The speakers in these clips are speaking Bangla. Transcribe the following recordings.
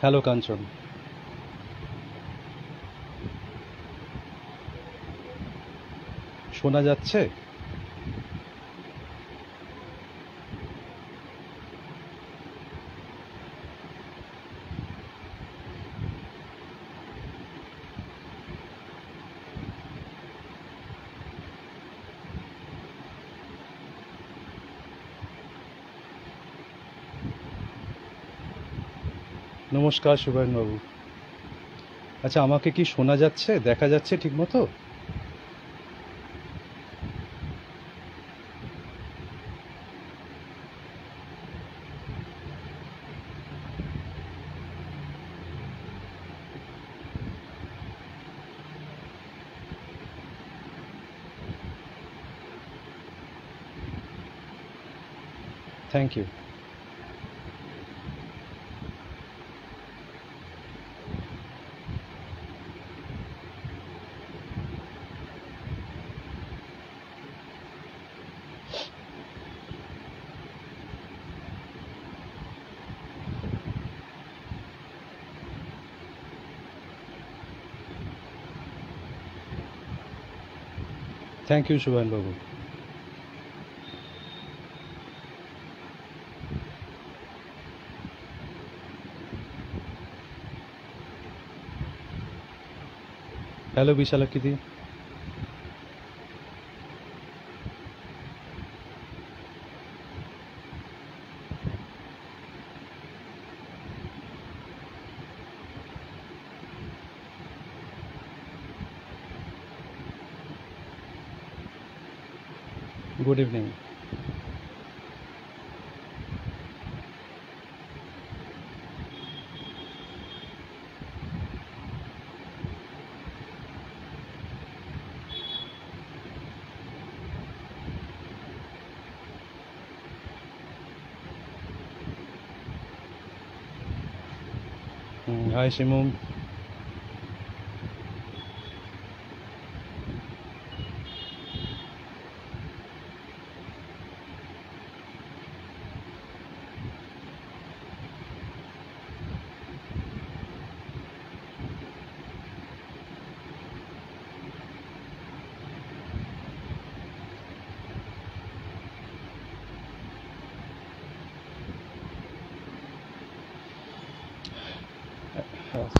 হ্যালো কাঞ্চন, শোনা যাচ্ছে? নমস্কার সুবর্ণবাবু। আচ্ছা, আমাকে কি শোনা যাচ্ছে, দেখা যাচ্ছে ঠিক মতো? Thank you. থ্যাংক ইউ সুবর্ণবাবু। হ্যালো বিশালাকৃতি। Good evening. হাই শিমুম।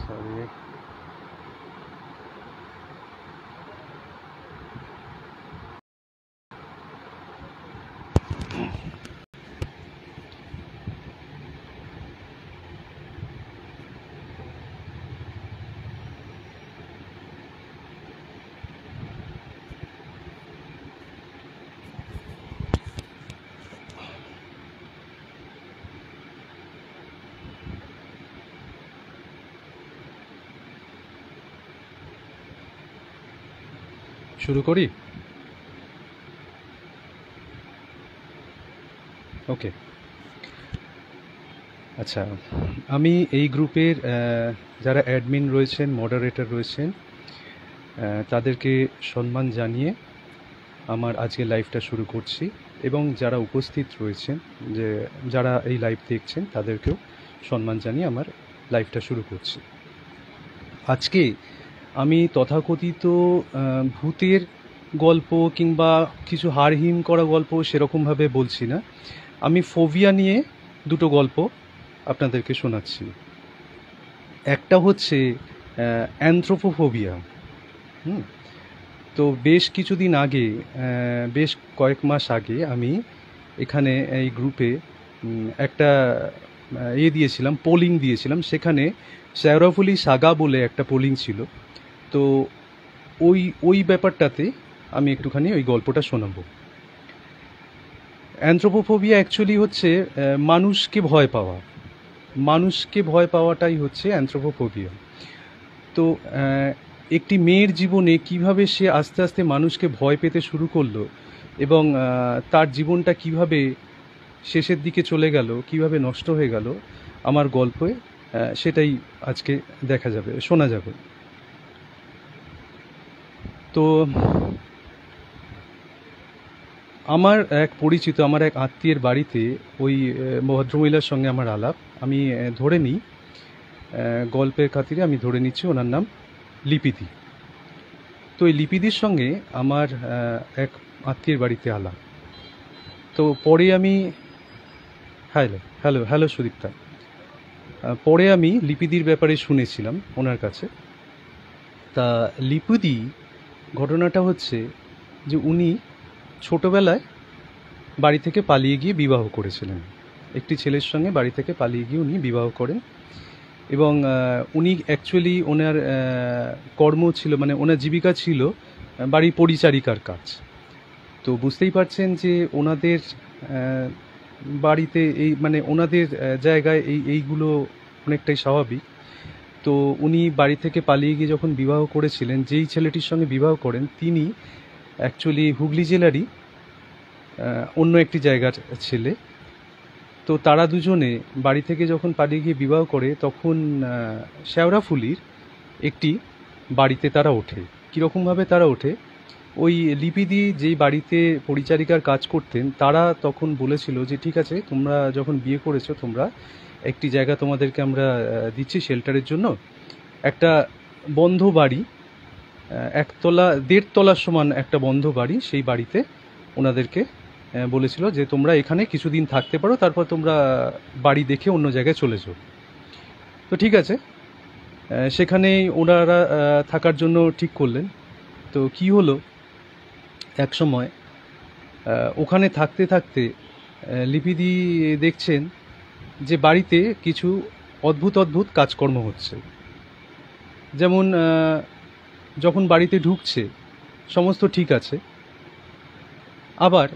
সরি। শুরু করি? ওকে। আচ্ছা, আমি এই গ্রুপের যারা অ্যাডমিন রয়েছেন, মডারেটর রয়েছেন, তাদেরকে সম্মান জানিয়ে আমার আজকে লাইভটা শুরু করছি, এবং যারা উপস্থিত রয়েছেন, যে যারা এই লাইভ দেখছেন, তাদেরকেও সম্মান জানিয়ে আমার লাইভটা শুরু করছি। আজকে আমি তথাকথিত ভূতের গল্প কিংবা কিছু হাড়হিম করা গল্প সেরকমভাবে বলছি না। আমি ফোবিয়া নিয়ে দুটো গল্প আপনাদেরকে শোনাচ্ছি। একটা হচ্ছে অ্যানথ্রোপোফোবিয়া। তো বেশ কিছুদিন আগে, বেশ কয়েক মাস আগে আমি এখানে এই গ্রুপে একটা দিয়েছিলাম, পোলিং দিয়েছিলাম। সেখানে শেওরাফুলি সাগা বলে একটা পোলিং ছিল। তো ওই ওই ব্যাপারটাতে আমি একটুখানি ওই গল্পটা শোনাবো। অ্যানথ্রোপোফোবিয়া অ্যাকচুয়ালি হচ্ছে মানুষকে ভয় পাওয়া। মানুষকে ভয় পাওয়াটাই হচ্ছে অ্যানথ্রোপোফোবিয়া। তো একটি মেয়ের জীবনে কিভাবে সে আস্তে আস্তে মানুষকে ভয় পেতে শুরু করলো, এবং তার জীবনটা কিভাবে শেষের দিকে চলে গেল, কিভাবে নষ্ট হয়ে গেল আমার গল্পে, সেটাই আজকে দেখা যাবে, শোনা যাবে। তো আমার এক পরিচিত, আমার এক আত্মীয়ের বাড়িতে ওই ভদ্রমহিলার সঙ্গে আমার আলাপ। আমি ধরে নিই গল্পের খাতিরে আমি ধরে নিচ্ছি ওনার নাম লিপিদি। তো এই লিপিদির সঙ্গে আমার এক আত্মীয়ের বাড়িতে আলাপ। তো পরে আমি হ্যালো হ্যালো হ্যালো সুদীপ্তা। পরে আমি লিপিদির ব্যাপারে শুনেছিলাম ওনার কাছে। তা লিপিদি, ঘটনাটা হচ্ছে যে উনি ছোটোবেলায় বাড়ি থেকে পালিয়ে গিয়ে বিবাহ করেছিলেন। একটি ছেলের সঙ্গে বাড়ি থেকে পালিয়ে গিয়ে উনি বিবাহ করেন এবং উনি অ্যাকচুয়ালি ওনার কর্ম ছিল, মানে ওনার জীবিকা ছিল বাড়ির পরিচারিকার কাজ। তো বুঝতেই পারছেন যে ওনাদের বাড়িতে এই মানে ওনাদের জায়গায় এইগুলো অনেকটাই স্বাভাবিক। তো উনি বাড়ি থেকে পালিয়ে গিয়ে যখন বিবাহ করেছিলেন, যেই ছেলেটির সঙ্গে বিবাহ করেন তিনি অ্যাকচুয়ালি হুগলি জেলারই অন্য একটি জায়গার ছেলে। তো তারা দুজনে বাড়ি থেকে যখন পালিয়ে গিয়ে বিবাহ করে তখন শেওড়াফুলির একটি বাড়িতে তারা ওঠে। কীরকমভাবে তারা ওঠে, ওই লিপিদি যেই বাড়িতে পরিচারিকার কাজ করতেন তারা তখন বলেছিল যে ঠিক আছে, তোমরা যখন বিয়ে করেছো তোমরা একটি জায়গা তোমাদেরকে আমরা দিচ্ছি শেল্টারের জন্য। একটা বন্ধ বাড়ি, একতলা 1.5 তলার সমান একটা বন্ধ বাড়ি, সেই বাড়িতে ওনাদেরকে বলেছিল যে তোমরা এখানে কিছুদিন থাকতে পারো, তারপর তোমরা বাড়ি দেখে অন্য জায়গায় চলে যাও। তো ঠিক আছে, সেখানেই ওনারা থাকার জন্য ঠিক করলেন। তো কি হলো, এক সময় ওখানে থাকতে থাকতে লিপিদি দেখছেন যে বাড়িতে কিছু অদ্ভুত অদ্ভুত কাজকর্ম হচ্ছে। যেমন যখন বাড়িতে ঢুকছে সমস্ত ঠিক আছে, আবার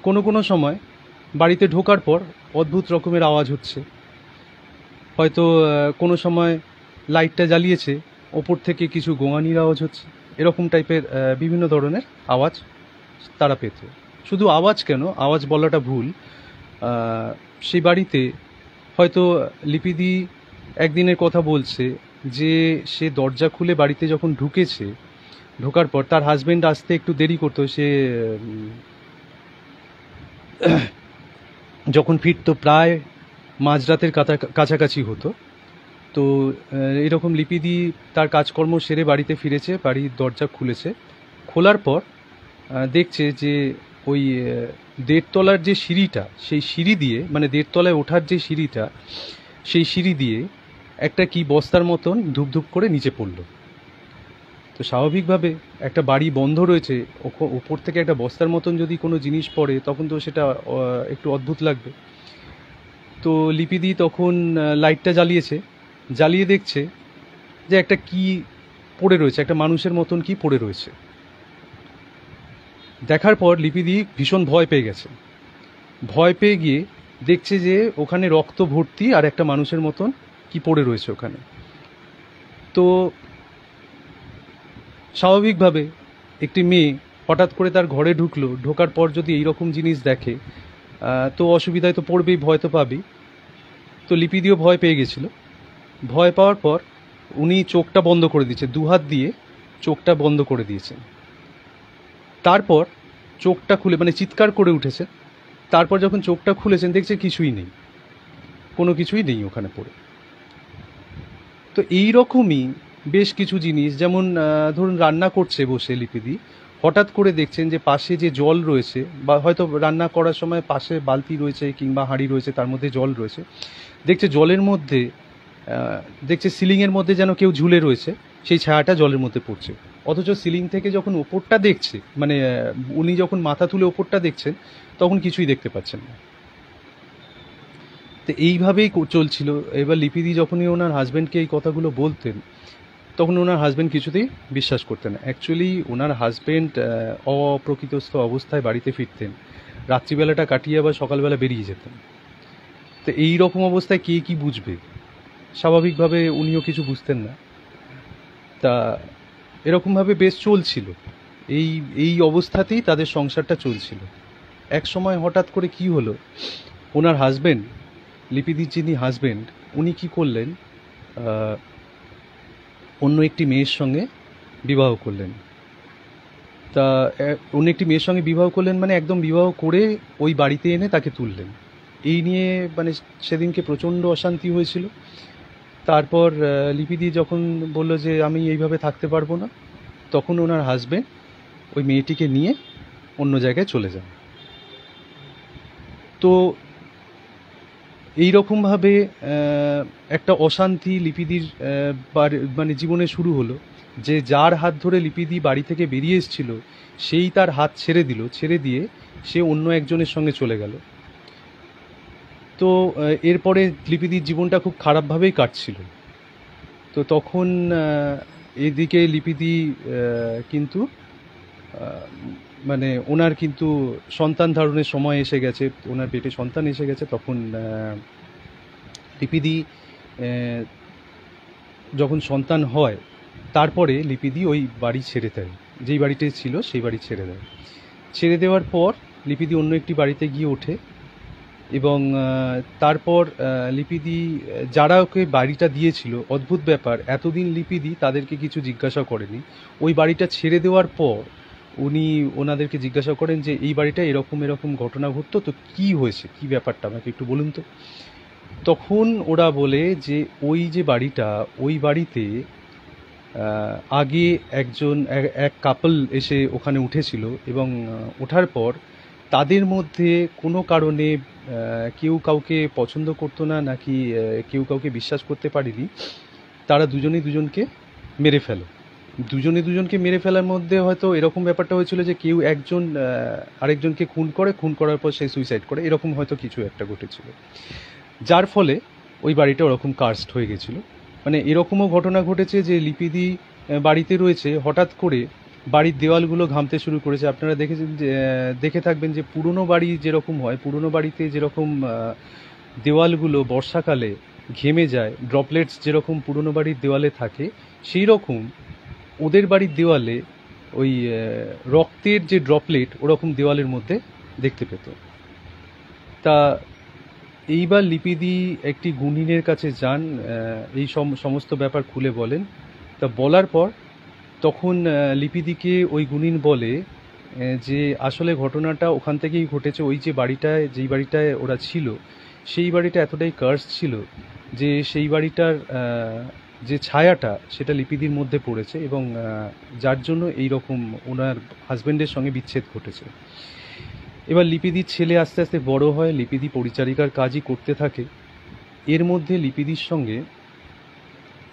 কোনো কোনো সময় বাড়িতে ঢোকার পর অদ্ভুত রকমের আওয়াজ হচ্ছে। হয়তো কোনো সময় লাইটটা জ্বালিয়েছে, ওপর থেকে কিছু গোঙানির আওয়াজ হচ্ছে, এরকম টাইপের বিভিন্ন ধরনের আওয়াজ তারা পেত। শুধু আওয়াজ কেন, আওয়াজ বলাটা ভুল, সেই বাড়িতে হয়তো লিপিদি একদিনের কথা বলছে যে সে দরজা খুলে বাড়িতে যখন ঢুকেছে, ঢোকার পর তার হাজব্যান্ড আসতে একটু দেরি করতো, সে যখন ফিরতো প্রায় মাঝরাতের কাছাকাছি হতো। তো এরকম লিপিদি তার কাজকর্ম সেরে বাড়িতে ফিরেছে, বাড়ির দরজা খুলেছে, খোলার পর দেখছে যে ওই 1.5 তলার যে সিঁড়িটা, সেই সিঁড়ি দিয়ে মানে 1.5 তলায় ওঠার যে সিঁড়িটা, সেই সিঁড়ি দিয়ে একটা কি বস্তার মতন ধুপধুপ করে নিচে পড়লো। তো স্বাভাবিকভাবে একটা বাড়ি বন্ধ রয়েছে, ওপর থেকে একটা বস্তার মতন যদি কোনো জিনিস পড়ে তখন তো সেটা একটু অদ্ভুত লাগবে। তো লিপিদি তখন লাইটটা জ্বালিয়েছে, জ্বালিয়ে দেখছে যে একটা কি পড়ে রয়েছে, একটা মানুষের মতন কি পড়ে রয়েছে। দেখার পর লিপিদি ভীষণ ভয় পেয়ে গেছে। ভয় পেয়ে গিয়ে দেখছে যে ওখানে রক্ত ভর্তি আর একটা মানুষের মতন কি পড়ে রয়েছে ওখানে। তো স্বাভাবিকভাবে একটি মেয়ে হঠাৎ করে তার ঘরে ঢুকলো, ঢোকার পর যদি এইরকম জিনিস দেখে তো অসুবিধায় তো পড়বেই, ভয় তো পাবেই। তো লিপিদিও ভয় পেয়ে গেছিল। ভয় পাওয়ার পর উনি চোখটা বন্ধ করে দিয়েছে, দুহাত দিয়ে চোখটা বন্ধ করে দিয়েছেন। তারপর চোখটা খুলে মানে চিৎকার করে উঠেছে। তারপর যখন চোখটা খুলেছেন দেখছে কিছুই নেই, কোনো কিছুই নেই ওখানে পড়ে। তো এই রকমই বেশ কিছু জিনিস, যেমন ধরুন রান্না করছে বসে লিপিদি, হঠাৎ করে দেখছেন যে পাশে যে জল রয়েছে, বা হয়তো রান্না করার সময় পাশে বালতি রয়েছে কিংবা হাঁড়ি রয়েছে, তার মধ্যে জল রয়েছে, দেখছে জলের মধ্যে দেখছে সিলিংয়ের মধ্যে যেন কেউ ঝুলে রয়েছে, সেই ছায়াটা জলের মধ্যে পড়ছে। অথচ সিলিং থেকে যখন ওপরটা দেখছে, মানে উনি যখন মাথা তুলে ওপরটা দেখছেন তখন কিছুই দেখতে পাচ্ছেন না। তো এইভাবেই চলছিল। এবার লিপিদি যখনই ওনার হাজব্যান্ডকে এই কথাগুলো বলতেন তখন ওনার হাজব্যান্ড কিছুতেই বিশ্বাস করতেন না। অ্যাকচুয়ালি ওনার হাজব্যান্ড অপ্রকৃতস্থ অবস্থায় বাড়িতে ফিরতেন, রাত্রিবেলাটা কাটিয়ে আবার সকালবেলা বেরিয়ে যেতেন। তো এই রকম অবস্থায় কে কি বুঝবে, স্বাভাবিকভাবে উনিও কিছু বুঝতেন না। তা এরকমভাবে বেশ চলছিল, এই অবস্থাতেই তাদের সংসারটা চলছিল। এক সময় হঠাৎ করে কি হলো, ওনার হাজব্যান্ড, লিপিদির যিনি হাজব্যান্ড, উনি কি করলেন, অন্য একটি মেয়ের সঙ্গে বিবাহ করলেন। তা অন্য একটি মেয়ের সঙ্গে বিবাহ করলেন মানে একদম বিবাহ করে ওই বাড়িতে এনে তাকে তুললেন। এই নিয়ে মানে সেদিনকে প্রচণ্ড অশান্তি হয়েছিল। তারপর লিপিদি যখন বলল যে আমি এইভাবে থাকতে পারবো না, তখন ওনার হাজবেন্ড ওই মেয়েটিকে নিয়ে অন্য জায়গায় চলে যান। তো এইরকমভাবে একটা অশান্তি লিপিদির মানে জীবনে শুরু হলো, যে যার হাত ধরে লিপিদি বাড়ি থেকে বেরিয়ে এসেছিল সেই তার হাত ছেড়ে দিল, ছেড়ে দিয়ে সে অন্য একজনের সঙ্গে চলে গেল। তো এরপরে লিপিদির জীবনটা খুব খারাপভাবেই কাটছিল। তো তখন এদিকে লিপিদি কিন্তু মানে ওনার কিন্তু সন্তান ধারণের সময় এসে গেছে, ওনার পেটে সন্তান এসে গেছে। তখন লিপিদি যখন সন্তান হয়, তারপরে লিপিদি ওই বাড়ি ছেড়ে দেয়, যেই বাড়িতে ছিল সেই বাড়ি ছেড়ে দেয়। ছেড়ে দেওয়ার পর লিপিদি অন্য একটি বাড়িতে গিয়ে ওঠে, এবং তারপর লিপিদি যারা ওকে বাড়িটা দিয়েছিল, অদ্ভুত ব্যাপার, এতদিন লিপিদি তাদেরকে কিছু জিজ্ঞাসা করেনি। ওই বাড়িটা ছেড়ে দেওয়ার পর উনি ওনাদেরকে জিজ্ঞাসা করেন যে এই বাড়িটা এরকম এরকম ঘটনা ঘটতো, তো কী হয়েছে, কী ব্যাপারটা আমাকে একটু বলুন তো। তখন ওরা বলে যে ওই যে বাড়িটা, ওই বাড়িতে আগে এক কাপল এসে ওখানে উঠেছিল, এবং ওঠার পর তাদের মধ্যে কোনো কারণে কেউ কাউকে পছন্দ করতো না, নাকি কেউ কাউকে বিশ্বাস করতে পারেনি, তারা দুজনেই দুজনকে মেরে ফেলে। দুজনকে মেরে ফেলার মধ্যে হয়তো এরকম ব্যাপারটা হয়েছিল যে কেউ একজন আরেকজনকে খুন করার পর সে সুইসাইড করে, এরকম হয়তো কিছু একটা ঘটেছিল, যার ফলে ওই বাড়িটা ওরকম কার্সড হয়ে গেছিল। মানে এরকমও ঘটনা ঘটেছে যে লিপিদি বাড়িতে রয়েছে, হঠাৎ করে বাড়ির দেওয়ালগুলো ঘামতে শুরু করেছে। আপনারা দেখেছেন যে দেখে থাকবেন যে পুরনো বাড়ি যেরকম হয়, পুরনো বাড়িতে যেরকম দেওয়ালগুলো বর্ষাকালে ঘেমে যায়, ড্রপলেটস যেরকম পুরনো বাড়ির দেওয়ালে থাকে, সেই রকম ওদের বাড়ির দেওয়ালে ওই রক্তের যে ড্রপলেট ওরকম দেওয়ালের মধ্যে দেখতে পেত। তা এইবার লিপিদি একটি গুণিনের কাছে যান, এই সমস্ত ব্যাপার খুলে বলেন। তা বলার পর তখন লিপিদিকে ওই গুণিন বলে যে আসলে ঘটনাটা ওখান থেকেই ঘটেছে। ওই যে বাড়িটায়, যেই বাড়িটায় ওরা ছিল, সেই বাড়িটা এতটাই কার্স ছিল যে সেই বাড়িটার যে ছায়াটা সেটা লিপিদির মধ্যে পড়েছে, এবং যার জন্য এই রকম ওনার হাজব্যান্ডের সঙ্গে বিচ্ছেদ ঘটেছে। এবার লিপিদির ছেলে আস্তে আস্তে বড় হয়, লিপিদি পরিচারিকার কাজই করতে থাকে। এর মধ্যে লিপিদির সঙ্গে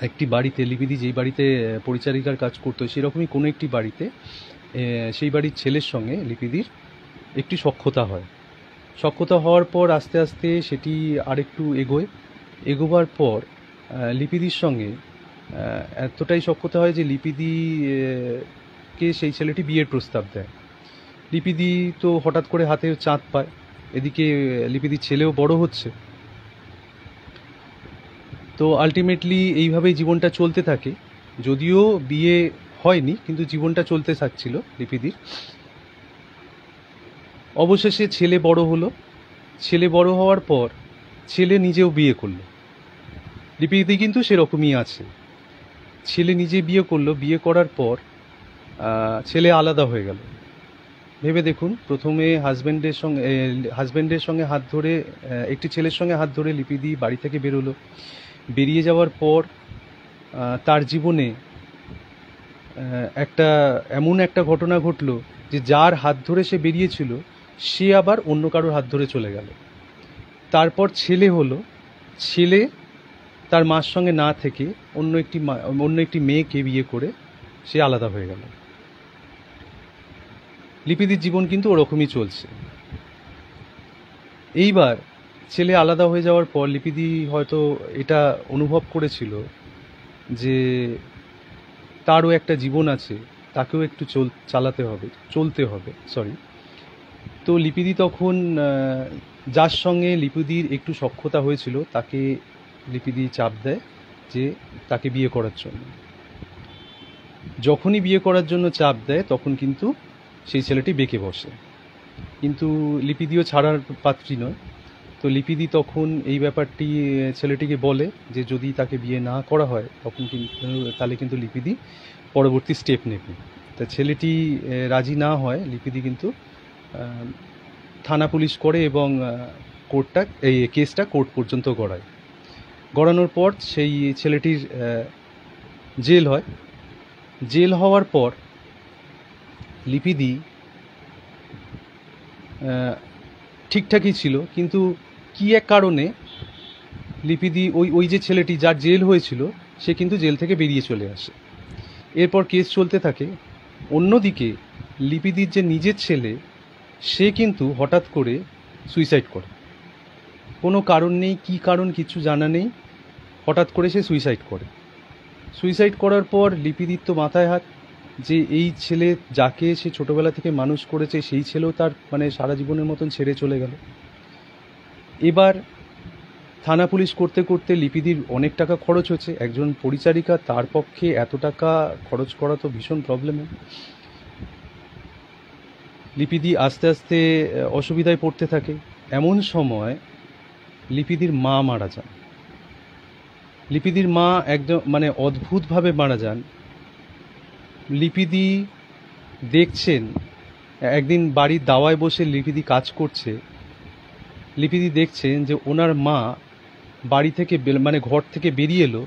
একটি বাড়িতে, লিপিদি যেই বাড়িতে পরিচারিকার কাজ করতো সেরকমই কোনো একটি বাড়িতে সেই বাড়ির ছেলের সঙ্গে লিপিদির একটি সখ্যতা হয়। সখ্যতা হওয়ার পর আস্তে আস্তে সেটি আরেকটু এগোবার পর লিপিদির সঙ্গে এতটাই সখ্যতা হয় যে লিপিদি কে সেই ছেলেটি বিয়ের প্রস্তাব দেয়। লিপিদি তো হঠাৎ করে হাতে চাঁদ পায়, এদিকে লিপিদির ছেলেও বড় হচ্ছে। তো আলটিমেটলি এইভাবেই জীবনটা চলতে থাকে, যদিও বিয়ে হয়নি কিন্তু জীবনটা চলতে থাকছিল লিপিদির। অবশেষে ছেলে বড় হলো, ছেলে বড় হওয়ার পর ছেলে নিজেও বিয়ে করলো। লিপিদি কিন্তু সেরকমই আছে, ছেলে নিজে বিয়ে করলো, বিয়ে করার পর ছেলে আলাদা হয়ে গেল। ভেবে দেখুন, প্রথমে হাজব্যান্ডের সঙ্গে হাত ধরে, একটি ছেলের সঙ্গে হাত ধরে লিপিদি বাড়ি থেকে বেরোলো। বেরিয়ে যাওয়ার পর তার জীবনে এমন একটা ঘটনা ঘটলো যে যার হাত ধরে সে বেরিয়েছিল সে আবার অন্য কারোর হাত ধরে চলে গেল। তারপর ছেলে হলো, ছেলে তার মার সঙ্গে না থেকে অন্য একটি মেয়েকে বিয়ে করে সে আলাদা হয়ে গেল। লিপিদির জীবন কিন্তু ওরকমই চলছে। এইবার ছেলে আলাদা হয়ে যাওয়ার পর লিপিদি হয়তো এটা অনুভব করেছিল যে তারও একটা জীবন আছে, তাকেও একটু চলতে হবে। তো লিপিদি তখন যার সঙ্গে লিপিদির একটু সখ্যতা হয়েছিল তাকে লিপিদি চাপ দেয় যে তাকে বিয়ে করার জন্য। যখনই বিয়ে করার জন্য চাপ দেয় তখন কিন্তু সেই ছেলেটি বেঁকে বসে, কিন্তু লিপিদিও ছাড়ার পাত্রী নয়। তো লিপিদি তখন এই ব্যাপারটি ছেলেটিকে বলে যে যদি তাকে বিয়ে না করা হয় তখন তাহলে কিন্তু লিপিদি পরবর্তী স্টেপ নেবে। তা ছেলেটি রাজি না হয়, লিপিদি কিন্তু থানা পুলিশ করে এবং কেসটা কোর্ট পর্যন্ত গড়ায়। গড়ানোর পর সেই ছেলেটির জেল হয়। জেল হওয়ার পর লিপিদি ঠিকঠাকই ছিল, কিন্তু কী এক কারণে লিপিদি ওই যে ছেলেটি যার জেল হয়েছিল সে কিন্তু জেল থেকে বেরিয়ে চলে আসে। এরপর কেস চলতে থাকে। অন্যদিকে লিপিদির যে নিজের ছেলে সে কিন্তু হঠাৎ করে সুইসাইড করে। কোনো কারণ নেই, কী কারণ কিছু জানা নেই, হঠাৎ করে সে সুইসাইড করে। সুইসাইড করার পর লিপিদির তো মাথায় হাত, যে এই ছেলে যাকে সে ছোটোবেলা থেকে মানুষ করেছে সেই ছেলেও তার মানে সারা জীবনের মতন ছেড়ে চলে গেল। এবার থানা পুলিশ করতে করতে লিপিদির অনেক টাকা খরচ হচ্ছে। একজন পরিচারিকা, তার পক্ষে এত টাকা খরচ করা তো ভীষণ প্রবলেমের। লিপিদি আস্তে আস্তে অসুবিধায় পড়তে থাকে। এমন সময় লিপিদির মা মারা যান। লিপিদির মা একদম মানে অদ্ভুতভাবে মারা যান। লিপিদি দেখছেন, একদিন বাড়ির দাওয়ায় বসে লিপিদি কাজ করছে, লিপিদি দেখছেন যে ওনার মা বাড়ি থেকে মানে ঘর থেকে বেরিয়ে এলো,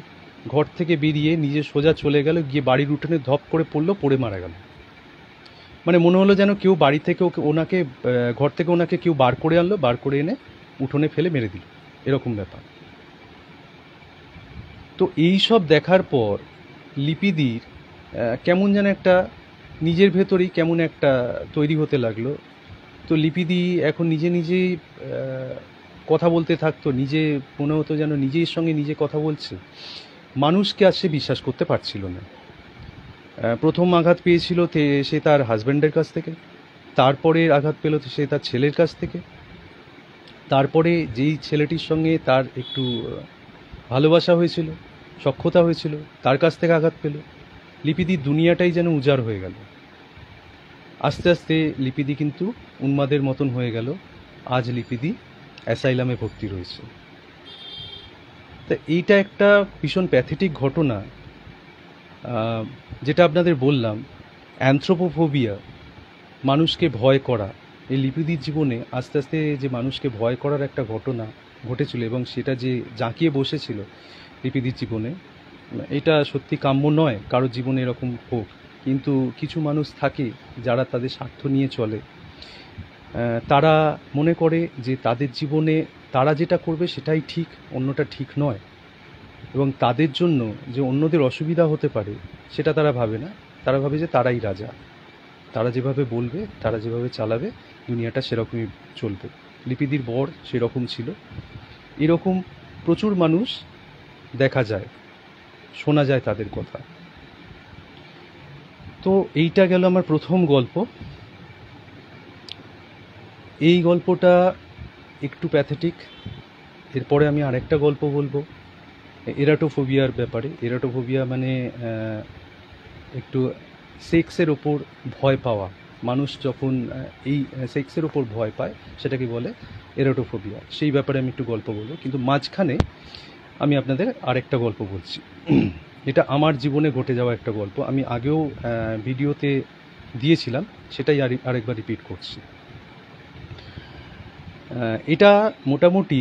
ঘর থেকে বেরিয়ে নিজে সোজা চলে গেল, গিয়ে বাড়ির উঠোনে ধপ করে পড়লো, পড়ে মারা গেল। মানে মনে হলো যেন কেউ বাড়ি থেকে ওনাকে ঘর থেকে ওনাকে কেউ বার করে আনলো, বার করে এনে উঠোনে ফেলে মেরে দিল, এরকম ব্যাপার। তো এই সব দেখার পর লিপিদির কেমন যেন একটা নিজের ভেতরেই কেমন একটা তৈরি হতে লাগলো। তো লিপিদি এখন নিজে নিজেই কথা বলতে থাকতো, নিজে মনে হতো যেন নিজের সঙ্গে নিজে কথা বলছে। মানুষকে আর সে বিশ্বাস করতে পারছিল না। প্রথম আঘাত পেয়েছিল সে তার হাজব্যান্ডের কাছ থেকে, তারপরে আঘাত পেল সে তার ছেলের কাছ থেকে, তারপরে যেই ছেলেটির সঙ্গে তার একটু ভালোবাসা হয়েছিল, সখ্যতা হয়েছিল, তার কাছ থেকে আঘাত পেল। লিপিদির দুনিয়াটাই যেন উজাড় হয়ে গেল। আস্তে আস্তে লিপিদি কিন্তু উন্মাদের মতন হয়ে গেল। আজ লিপিদি অ্যাসাইলামে ভর্তি রয়েছে। তা এইটা একটা ভীষণ প্যাথেটিক ঘটনা, যেটা আপনাদের বললাম, অ্যানথ্রোপোফোবিয়া, মানুষকে ভয় করা। এই লিপিদির জীবনে আস্তে আস্তে যে মানুষকে ভয় করার একটা ঘটনা ঘটেছিল এবং সেটা যে জাঁকিয়ে বসেছিল লিপিদির জীবনে, এটা সত্যি কাম্য নয় কারোর জীবনে এরকম হোক। কিন্তু কিছু মানুষ থাকে যারা তাদের স্বার্থ নিয়ে চলে। তারা মনে করে যে তাদের জীবনে তারা যেটা করবে সেটাই ঠিক, অন্যটা ঠিক নয়, এবং তাদের জন্য যে অন্যদের অসুবিধা হতে পারে সেটা তারা ভাবে না। তারা ভাবে যে তারাই রাজা, তারা যেভাবে বলবে, তারা যেভাবে চালাবে, দুনিয়াটা সেরকমই চলবে। লিপিদির বর সেরকম ছিল। এরকম প্রচুর মানুষ দেখা যায়, শোনা যায় তাদের কথা। তো এইটা গেল আমার প্রথম গল্প। এই গল্পটা একটু প্যাথেটিক। এরপরে আমি আরেকটা গল্প বলবো এরাটোফোবিয়ার ব্যাপারে। এরাটোফোবিয়া মানে একটু সেক্সের ওপর ভয় পাওয়া। মানুষ যখন এই সেক্সের ওপর ভয় পায় সেটাকে বলে এরাটোফোবিয়া। সেই ব্যাপারে আমি একটু গল্প বলবো, কিন্তু মাঝখানে আমি আপনাদের আরেকটা গল্প বলছি। এটা আমার জীবনে ঘটে যাওয়া একটা গল্প। আমি আগেও ভিডিওতে দিয়েছিলাম, সেটাই আরেকবার রিপিট করছি। এটা মোটামুটি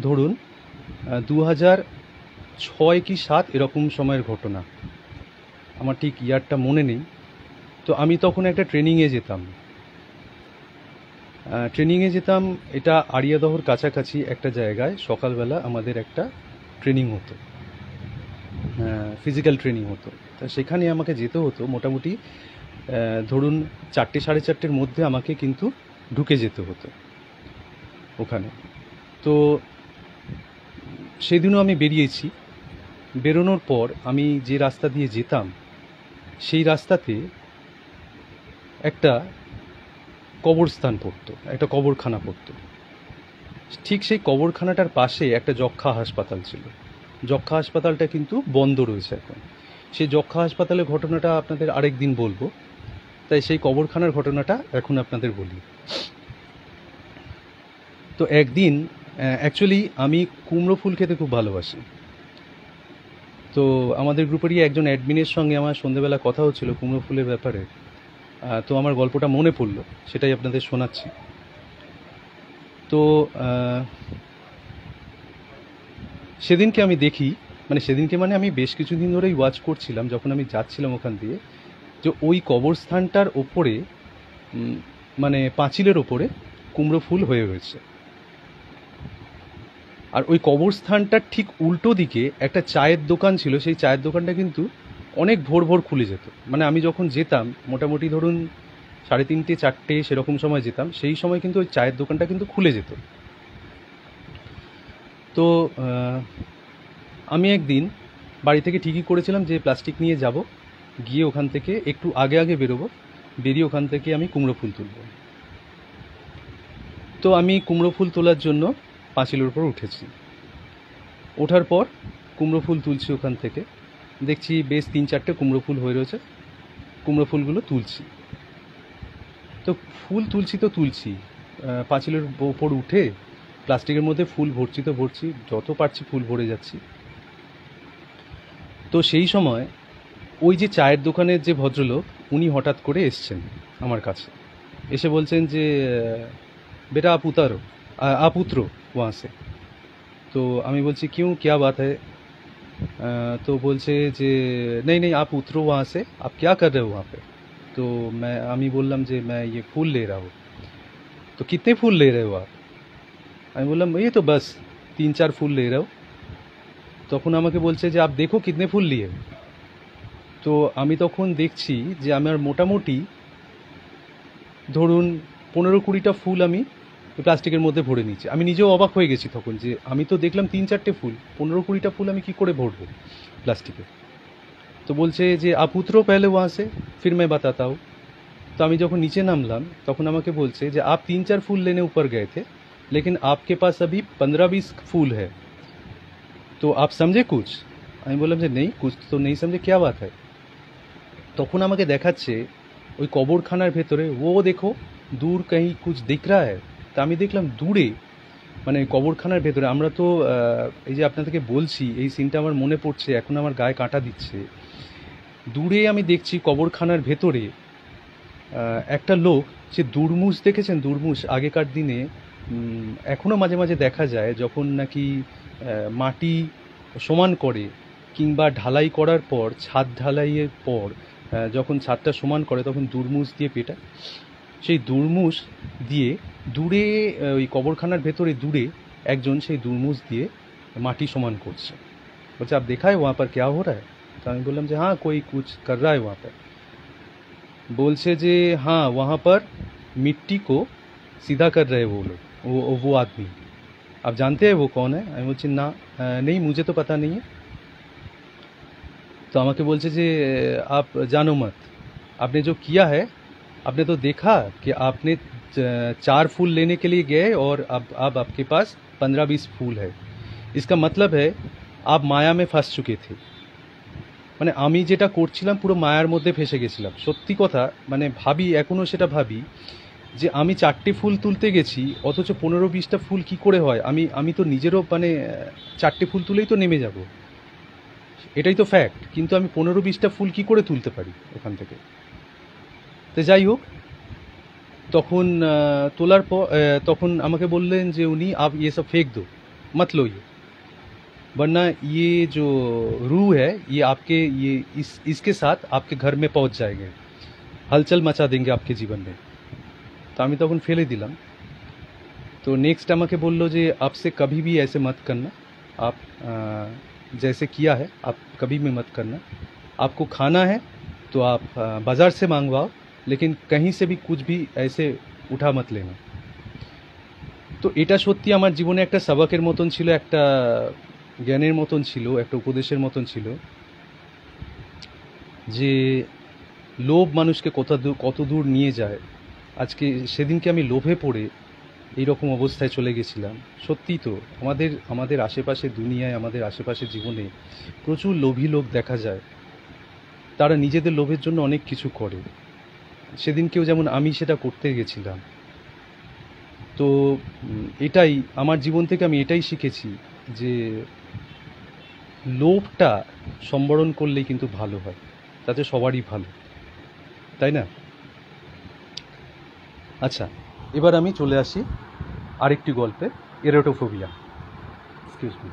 ধরুন 2006 কি 2007 এরকম সময়ের ঘটনা। আমার ঠিক ইয়ারটা মনে নেই। তো আমি তখন একটা ট্রেনিংয়ে যেতাম। এটা আড়িয়াদহর কাছাকাছি একটা জায়গায় সাকালবেলা আমাদের একটা ট্রেনিং হতো, ফিজিক্যাল ট্রেনিং হতো। তা সেখানে আমাকে যেতে হতো মোটামুটি ধরুন 4টে সাড়ে 4টের মধ্যে আমাকে কিন্তু ঢুকে যেতে হতো ওখানে। তো সেদিনও আমি বেরিয়েছি। বেরোনোর পর আমি যে রাস্তা দিয়ে যেতাম সেই রাস্তাতে একটা কবরস্থান পড়তো, একটা কবরখানা পড়তো। ঠিক সেই কবরখানাটার পাশে একটা যক্ষ্মা হাসপাতাল ছিল। যক্ষ্মা হাসপাতালটা কিন্তু বন্ধ রয়েছে এখন। সেই যক্ষ্মা হাসপাতালের ঘটনাটা আপনাদের আরেক দিন বলবো, তাই সেই কবরখানার ঘটনাটা এখন আপনাদের বলি। তো একদিন অ্যাকচুয়ালি আমি কুমড়ো ফুল খেতে খুব ভালোবাসি। তো আমাদের গ্রুপেরই একজন অ্যাডমিনের সঙ্গে আমার সন্ধেবেলা কথা হচ্ছিল কুমড়ো ফুলের ব্যাপারে। তো আমার গল্পটা মনে পড়লো, সেটাই আপনাদের শোনাচ্ছি। তো সেদিনকে আমি দেখি, মানে সেদিনকে মানে আমি বেশ কিছুদিন ধরেই ওয়াচ করছিলাম যখন আমি যাচ্ছিলাম ওখান দিয়ে, যে ওই কবরস্থানটার ওপরে মানে পাঁচিলের ওপরে কুমড়ো ফুল হয়ে রয়েছে। আর ওই কবরস্থানটার ঠিক উল্টো দিকে একটা চায়ের দোকান ছিল, সেই চায়ের দোকানটা কিন্তু অনেক ভোর ভোর খুলে যেত। মানে আমি যখন যেতাম মোটামুটি ধরুন 3:30 4টে সেরকম সময় যেতাম, সেই সময় কিন্তু ওই চায়ের দোকানটা কিন্তু খুলে যেত। তো আমি একদিন বাড়ি থেকে ঠিকই করেছিলাম যে প্লাস্টিক নিয়ে যাব, গিয়ে ওখান থেকে একটু আগে আগে বেরোবো, বেরিয়ে ওখান থেকে আমি কুমড়ো ফুল তুলব। তো আমি কুমড়ো ফুল তোলার জন্য পাঁচিলের উপর উঠেছি। ওঠার পর কুমড়ো ফুল তুলছি, ওখান থেকে দেখছি বেশ 3-4টে কুমড়ো ফুল হয়ে রয়েছে। কুমড়ো ফুলগুলো তুলছি, তো ফুল তুলছি তো তুলছি, পাঁচিলের ওপর উঠে প্লাস্টিকের মধ্যে ফুল ভরছি তো ভরছি, যত পারছি ফুল ভরে যাচ্ছি। তো সেই সময় ওই যে চায়ের দোকানের যে ভদ্রলোক, উনি হঠাৎ করে এসছেন আমার কাছে, এসে বলছেন যে বেটা आप उतरो वहाँ से। तो আমি বলছি क्यों क्या बात है? तो বলছে যে नहीं नहीं आप उतरो वहाँ से, आप क्या कर रहे हो वहाँ पे? तो मैं আমি বললাম যে मैं ये फूल ले रहा हूँ। तो कितने फूल ले रहे हो आप? আমি বললাম ये तो बस 3-4 फूल ले रहा हूँ। তখন আমাকে বলছে যে आप देखो कितने फूल लिए। তো আমি তখন দেখছি যে আমার মোটামুটি ধরুন 15-20টা ফুল আমি প্লাস্টিকের মধ্যে ভরে নিচ্ছি। আমি নিজেও অবাক হয়ে গেছি তখন, যে আমি তো দেখলাম 3-4টে ফুল, 15-20টা ফুল আমি কি করে ভরবো প্লাস্টিকে। তো বলছে যে आप उतरो पहले वहाँ से, फिर मैं बताता हूँ। तो আমি যখন নিচে নামলাম তখন আমাকে বলছে যে आप 3-4 फूल लेने ऊपर गए थे, लेकिन आपके पास अभी 15-20 फूल है, तो आप समझे कुछ? আমি বললাম যে नहीं कुछ तो नहीं समझे, क्या बात है? তখন আমাকে দেখাচ্ছে ওই কবরখানার ভেতরে, ও দেখো দূর कहीं कुछ दिख रहा है। তা আমি দেখলাম দূরে, মানে কবরখানার ভেতরে, আমরা তো এই যে আপনাদেরকে বলছি এই সিনটা আমার মনে পড়ছে, এখন আমার গায়ে কাঁটা দিচ্ছে। দূরে আমি দেখছি কবরখানার ভেতরে একটা লোক, যে দুর্মুষ দেখেছেন, দুর্মুষ আগেকার দিনে এখনও মাঝে মাঝে দেখা যায়, যখন নাকি মাটি সমান করে কিংবা ঢালাই করার পর, ছাদ ঢালাইয়ের পর যখন ছাদটা সমান করে তখন দুর্মুষ দিয়ে পেটায়। সেই দুর্মুষ দিয়ে দূরে ওই কবরখানার ভেতরে দূরে একজন সেই দুর্মুষ দিয়ে মাটি সমান করছে। বলছে आप देखा है वहाँ पर क्या हो रहा है? तो আমি বললাম যে हाँ कोई कुछ कर रहा है वहाँ पर। बोलছে যে हाँ वहाँ पर मिट्टी को सीधा कर रहे वो लोग, वो आदमी। आप जानते हैं वो कौन है? আমি বলছি না, नहीं मुझे तो पता नहीं है। तो আমাকে বলছে যে आप जानो मत, आपने जो किया है, आपने तो देखा कि आपने 4 फूल लेने के लिए गए और अब आपके पास 15-20 फूल है, इसका मतलब है आप माया में फंस चुके थे। মানে আমি যেটা করছিলাম পুরো মায়ার মধ্যে ফেসে গেছিলাম। সত্যি কথা, মানে ভাবি, এখনও সেটা ভাবি যে আমি 4টে ফুল তুলতে গেছি, অথচ 15-20টা ফুল কি করে হয়। আমি তো নিজেরও মানে 4টে ফুল তুলেই তো নেমে যাব, এটাই তো ফ্যাক্ট, কিন্তু আমি 15-20টা ফুল কি করে তুলতে পারি ওখান থেকে। তো যাই হোক, তখন তোলার পর তখন আমাকে বললেন যে উনি आप ये सब फेंक दो, मत लो ये, वरना ये जो रूह है ये आपके ये इसके साथ आपके घर में पहुंच जाएंगे, हलचल मचा देंगे आपके जीवन में। तो আমি তখন ফেলে দিলাম। तो नेक्स्ट আমাকে বললো যে आपसे कभी भी ऐसे मत करना, आप जैसे किया है आप कभी भी मत करना, आपको खाना है तो आप बाज़ार से मंगवाओ, लेकिन कहीं से भी कुछ भी ऐसे उठा मत लेना। তো এটা সত্যি আমার জীবনে একটা সবাকের মতন ছিল, একটা জ্ঞানের মতন ছিল, একটা উপদেশের মতন ছিল, যে লোভ মানুষকে কত দূর নিয়ে যায়। আজকে সেদিনকে আমি লোভে পড়ে এইরকম অবস্থায় চলে গেছিলাম। সত্যিই তো আমাদের আশেপাশে দুনিয়ায়, আমাদের আশেপাশে জীবনে প্রচুর লোভী লোক দেখা যায়, তারা নিজেদের লোভের জন্য অনেক কিছু করে। সেদিনকেও যেমন আমি সেটা করতে গেছিলাম। তো এটাই আমার জীবন থেকে আমি এটাই শিখেছি যে লোভটা সম্বরণ করলেই কিন্তু ভালো হয়, তাতে সবারই ভালো, তাই না? আচ্ছা, এবার আমি চলে আসি আরেকটি গল্পে, এরোটোফোবিয়া। Excuse me.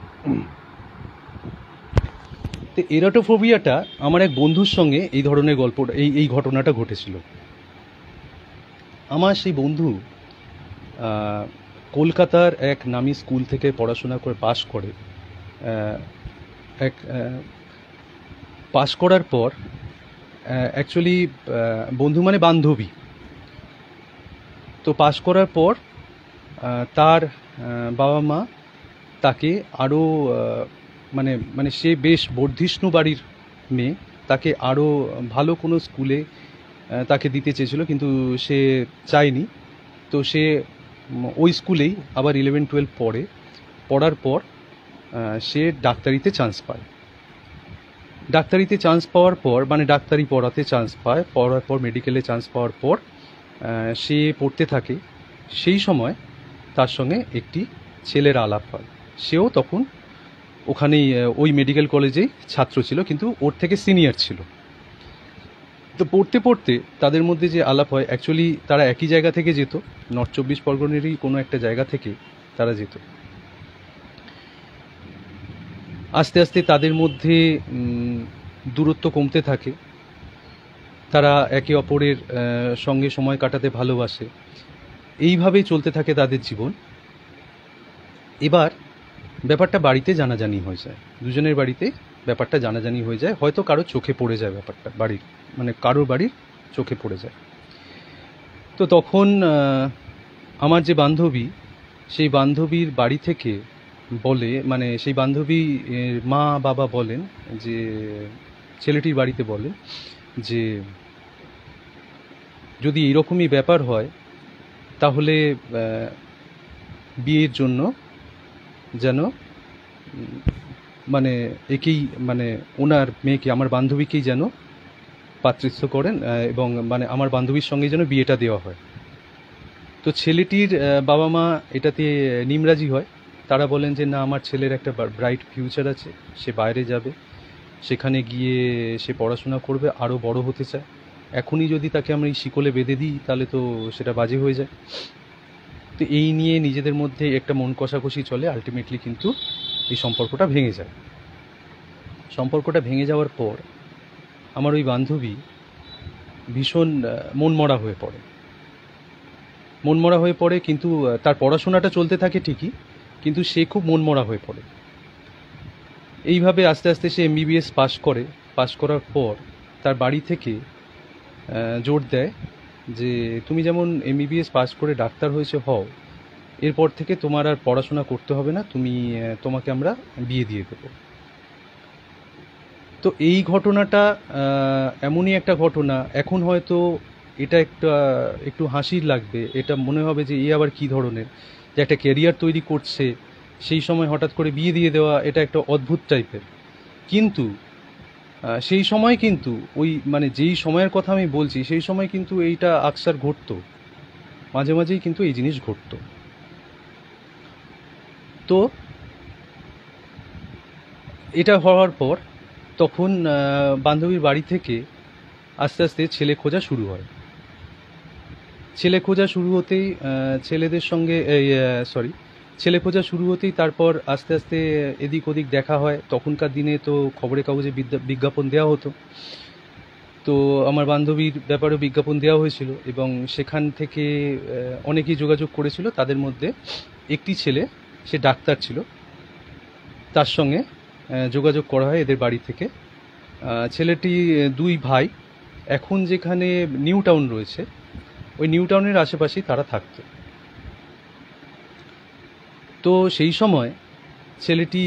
তো এরাটোফোবিয়াটা আমার এক বন্ধুর সঙ্গে এই ধরনের গল্পটা এই ঘটনাটা ঘটেছিল। আমার সেই বন্ধু কলকাতার এক নামী স্কুল থেকে পড়াশোনা করে পাশ করে। পাশ করার পর অ্যাকচুয়ালি বন্ধু মানে বান্ধবী। তো পাশ করার পর তার বাবা মা তাকে আরও মানে মানে সে বেশ বর্ধিষ্ণু বাড়ির মেয়ে, তাকে আরও ভালো কোনো স্কুলে তাকে দিতে চেয়েছিল, কিন্তু সে চায়নি। তো সে ওই স্কুলেই আবার 11-12 পড়ার পর সে ডাক্তারিতে চান্স পায়। ডাক্তারিতে চান্স পাওয়ার পর মানে ডাক্তারি পড়াতে চান্স পায়, পড়ার পর মেডিকেলে চান্স পাওয়ার পর সে পড়তে থাকে। সেই সময় তার সঙ্গে একটি ছেলের আলাপ হয়। সেও তখন ওখানেই ওই মেডিকেল কলেজেই ছাত্র ছিল, কিন্তু ওর থেকে সিনিয়র ছিল। তো পড়তে পড়তে তাদের মধ্যে যে আলাপ হয়, অ্যাকচুয়ালি তারা একই জায়গা থেকে যেত, নর্থ 24 পরগনেরই কোনো একটা জায়গা থেকে তারা যেত। আস্তে আস্তে তাদের মধ্যে দূরত্ব কমতে থাকে, তারা একে অপরের সঙ্গে সময় কাটাতে ভালোবাসে। এইভাবেই চলতে থাকে তাদের জীবন। এবার ব্যাপারটা বাড়িতে জানাজানি হয়ে যায়, দুজনের বাড়িতে ব্যাপারটা জানাজানি হয়ে যায়। হয়তো কারো চোখে পড়ে যায় ব্যাপারটা, বাড়ির মানে কারোর বাড়ির চোখে পড়ে যায়। তো তখন আমার যে বান্ধবী, সেই বান্ধবীর বাড়ি থেকে বলে, মানে সেই বান্ধবী মা বাবা বলেন যে, ছেলেটির বাড়িতে বলেন যে যদি এরকমই ব্যাপার হয় তাহলে বিয়ের জন্য যেন মানে একেই মানে ওনার মেয়েকে, আমার বান্ধবীকেই যেন পাত্রীত্ব করেন, এবং মানে আমার বান্ধবীর সঙ্গে যেন বিয়েটা দেওয়া হয়। তো ছেলেটির বাবা মা এটাতে নিমরাজি হয়। তারা বলেন যে না, আমার ছেলের একটা ব্রাইট ফিউচার আছে, সে বাইরে যাবে, সেখানে গিয়ে সে পড়াশোনা করবে, আরও বড় হতে চায়। এখনই যদি তাকে আমরা এই শিকলে বেঁধে দিই তাহলে তো সেটা বাজে হয়ে যায়। তো এই নিয়ে নিজেদের মধ্যে একটা মন কষাকষি চলে। আলটিমেটলি কিন্তু এই সম্পর্কটা ভেঙে যায়। সম্পর্কটা ভেঙে যাওয়ার পর আমার ওই বান্ধবী ভীষণ মনমরা হয়ে পড়ে। মনমরা হয়ে পড়ে, কিন্তু তার পড়াশোনাটা চলতে থাকে ঠিকই, কিন্তু সে খুব মনমরা হয়ে পড়ে। এইভাবে আস্তে আস্তে সে MBBS পাশ করে। পাশ করার পর তার বাড়ি থেকে জোর দেয় যে তুমি যেমন MBBS পাশ করে ডাক্তার হয়েছে হও, এরপর থেকে তোমার আর পড়াশোনা করতে হবে না, তোমাকে আমরা বিয়ে দিয়ে দেবো। তো এই ঘটনাটা এমনই একটা ঘটনা, এখন হয়তো এটা একটু হাসির লাগবে, এটা মনে হবে যে এ আবার কী ধরনের, যে একটা ক্যারিয়ার তৈরি করছে সেই সময় হঠাৎ করে বিয়ে দিয়ে দেওয়া, এটা একটা অদ্ভুত টাইপের। কিন্তু সেই সময় কিন্তু ওই মানে যেই সময়ের কথা আমি বলছি, সেই সময় কিন্তু এইটা আকসার ঘটতো, মাঝে মাঝেই কিন্তু এই জিনিস ঘটতো। তো এটা হওয়ার পর তখন বান্ধবীর বাড়ি থেকে আস্তে আস্তে ছেলে খোঁজা শুরু হয়। ছেলে খোঁজা শুরু হতেই ছেলে খোঁজা শুরু হতেই তারপর আস্তে আস্তে এদিক ওদিক দেখা হয়। তখনকার দিনে তো খবরের কাগজে বিজ্ঞাপন দেওয়া হতো, তো আমার বান্ধবীর ব্যাপারেও বিজ্ঞাপন দেওয়া হয়েছিল, এবং সেখান থেকে অনেকেই যোগাযোগ করেছিল। তাদের মধ্যে একটি ছেলে, সে ডাক্তার ছিল, তার সঙ্গে যোগাযোগ করা হয় এদের বাড়ি থেকে। ছেলেটি দুই ভাই, এখন যেখানে নিউ টাউন রয়েছে ওই নিউ টাউনের আশেপাশেই তারা থাকতো। তো সেই সময় ছেলেটি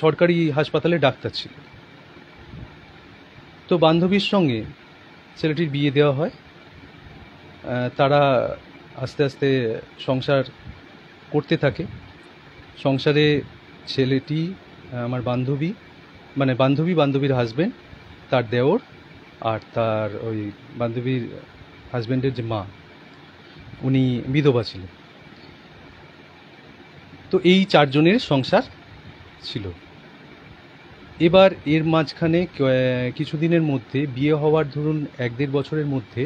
সরকারি হাসপাতালে ডাক্তার ছিল। তো বান্ধবীর সঙ্গে ছেলেটির বিয়ে দেওয়া হয়। তারা আস্তে আস্তে সংসার করতে থাকে। সংসারে ছেলেটি, আমার বান্ধবী, মানে বান্ধবীর হাজব্যান্ড, তার দেওর, আর তার ওই বান্ধবীর হাজব্যান্ডের যে মা, উনি বিধবা ছিলেন। তো এই চারজনের সংসার ছিল। এবার এর মাঝখানে কিছুদিনের মধ্যে, বিয়ে হওয়ার ধরুন 1-1.5 বছরের মধ্যে,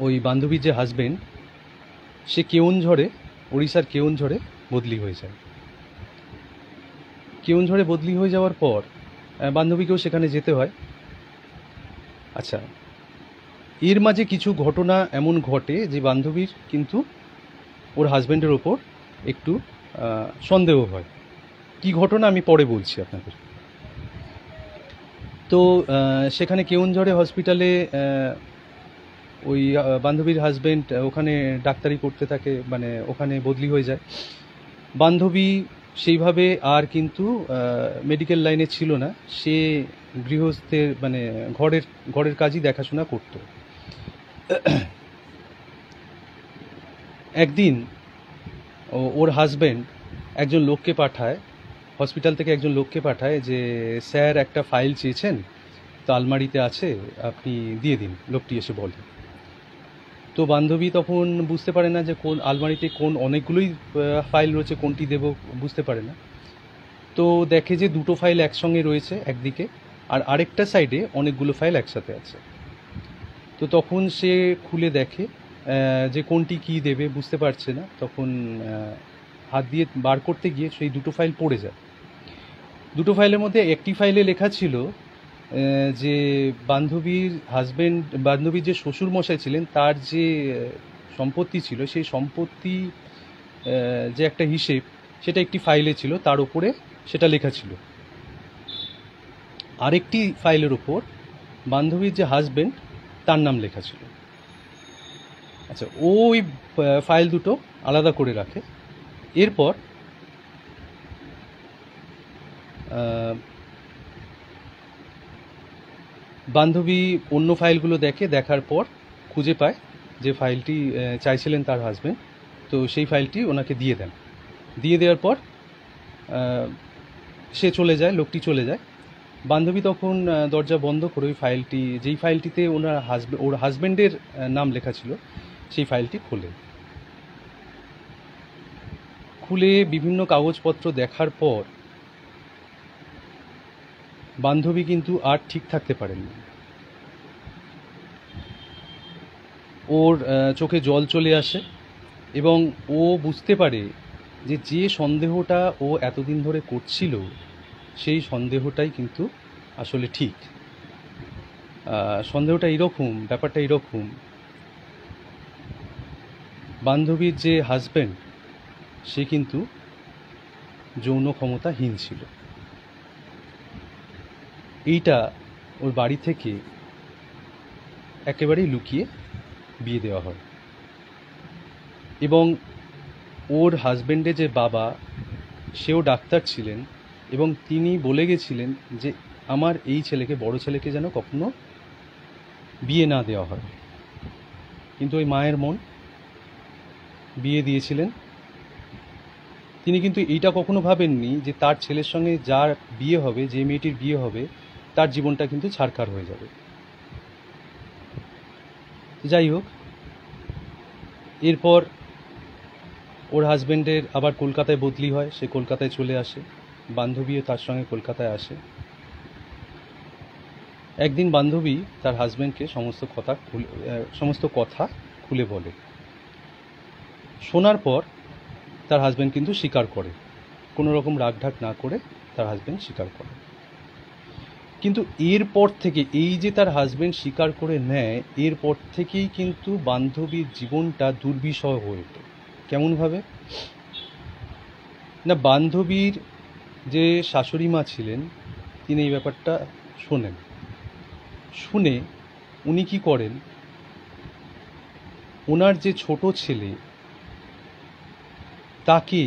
ওই বান্ধবীর যে হাজব্যান্ড, সে কেওনঝড়ে, উড়িষ্যার কেওনঝড়ে বদলি হয়ে যায়। কেওনঝড়ে বদলি হয়ে যাওয়ার পর বান্ধবীকেও সেখানে যেতে হয়। আচ্ছা, এর মাঝে কিছু ঘটনা এমন ঘটে যে বান্ধবীর কিন্তু ওর হাজব্যান্ডের ওপর একটু সন্দেহ হয়। কি ঘটনা আমি পরে বলছি আপনাদের। তো সেখানে কেওনঝড়ে হসপিটালে ওই বান্ধবীর হাজব্যান্ড ওখানে ডাক্তারি করতে থাকে, মানে ওখানে বদলি হয়ে যায়। বান্ধবী সেইভাবে আর কিন্তু মেডিকেল লাইনে ছিল না, সে গৃহস্থের মানে ঘরের কাজই দেখাশোনা করত। একদিন ওর হাজব্যান্ড একজন লোককে পাঠায়, হসপিটাল থেকে একজন লোককে পাঠায় যে স্যার একটা ফাইল চেয়েছেন, তো আলমারিতে আছে, আপনি দিয়ে দিন। লোকটি এসে বলে। তো বান্ধবী তখন বুঝতে পারে না যে কোন আলমারিতে কোন অনেকগুলোই ফাইল রয়েছে, কোনটি দেব বুঝতে পারে না। তো দেখে যে দুটো ফাইল একসঙ্গে রয়েছে একদিকে, আর আরেকটা সাইডে অনেকগুলো ফাইল একসাথে আছে। তো তখন সে খুলে দেখে যে কোনটি কী দেবে বুঝতে পারছে না। তখন হাত দিয়ে বার করতে গিয়ে সেই দুটো ফাইল পড়ে যায়। দুটো ফাইলের মধ্যে একটি ফাইলে লেখা ছিল যে বান্ধবীর যে শ্বশুরমশাই ছিলেন তার যে সম্পত্তি ছিল, সেই সম্পত্তি যে একটা হিসেব, সেটা একটি ফাইলে ছিল, তার উপরে সেটা লেখা ছিল। আরেকটি ফাইলের ওপর বান্ধবীর যে হাজব্যান্ড তার নাম লেখা ছিল। আচ্ছা, ওই ফাইল দুটো আলাদা করে রাখে। এরপর বান্ধবী অন্য ফাইলগুলো দেখার পর খুঁজে পায় যে ফাইলটি চাইছিলেন তার হাজব্যান্ড, তো সেই ফাইলটি ওনাকে দিয়ে দেন। দিয়ে দেওয়ার পর সে চলে যায়, লোকটি চলে যায়। বান্ধবী তখন দরজা বন্ধ করে ওই ফাইলটি, যেই ফাইলটিতে ওর হাজব্যান্ডের নাম লেখা ছিল, সেই ফাইলটি খুলে বিভিন্ন কাগজপত্র দেখার পর বান্ধবী কিন্তু আর ঠিক থাকতে পারেননি। ওর চোখে জল চলে আসে এবং ও বুঝতে পারে যে সন্দেহটা ও এতদিন ধরে করছিল, সেই সন্দেহটাই কিন্তু আসলে ঠিক। সন্দেহটা এরকম, ব্যাপারটা এরকম, বান্ধবীর যে হাজব্যান্ড সে কিন্তু যৌন ক্ষমতাহীন ছিল। এইটা ওর বাড়ি থেকে একেবারেই লুকিয়ে বিয়ে দেওয়া হয়। এবং ওর হাজব্যান্ডের যে বাবা, সেও ডাক্তার ছিলেন এবং তিনি বলে গেছিলেন যে আমার এই ছেলেকে, বড় ছেলেকে যেন কখনো বিয়ে না দেওয়া হয়। কিন্তু ওই মায়ের মন, বিয়ে দিয়েছিলেন। তিনি কিন্তু এইটা কখনো ভাবেননি যে তার ছেলের সঙ্গে যার বিয়ে হবে, যে মেয়েটির বিয়ে হবে, তার জীবনটা কিন্তু ছারখার হয়ে যাবে। যাই হোক, এরপর ওর হাজব্যান্ডের আবার কলকাতায় বদলি হয়, সে কলকাতায় চলে আসে, বান্ধবীও তার সঙ্গে কলকাতায় আসে। একদিন বান্ধবী তার হাজব্যান্ডকে সমস্ত কথা খুলে বলে। শোনার পর তার হাজব্যান্ড কিন্তু স্বীকার করে, কোনো রকম রাগঢাক না করে তার হাজব্যান্ড স্বীকার করে। কিন্তু এরপর থেকে, এই যে তার হাজব্যান্ড স্বীকার করে নেয়, এরপর থেকেই কিন্তু বান্ধবীর জীবনটা দুর্বিষহ হয়ে ওঠে। কেমনভাবে না, বান্ধবীর যে শাশুড়ি মা ছিলেন, তিনি এই ব্যাপারটা শোনেন। শুনে উনি কি করেন, ওনার যে ছোট ছেলে তাকে,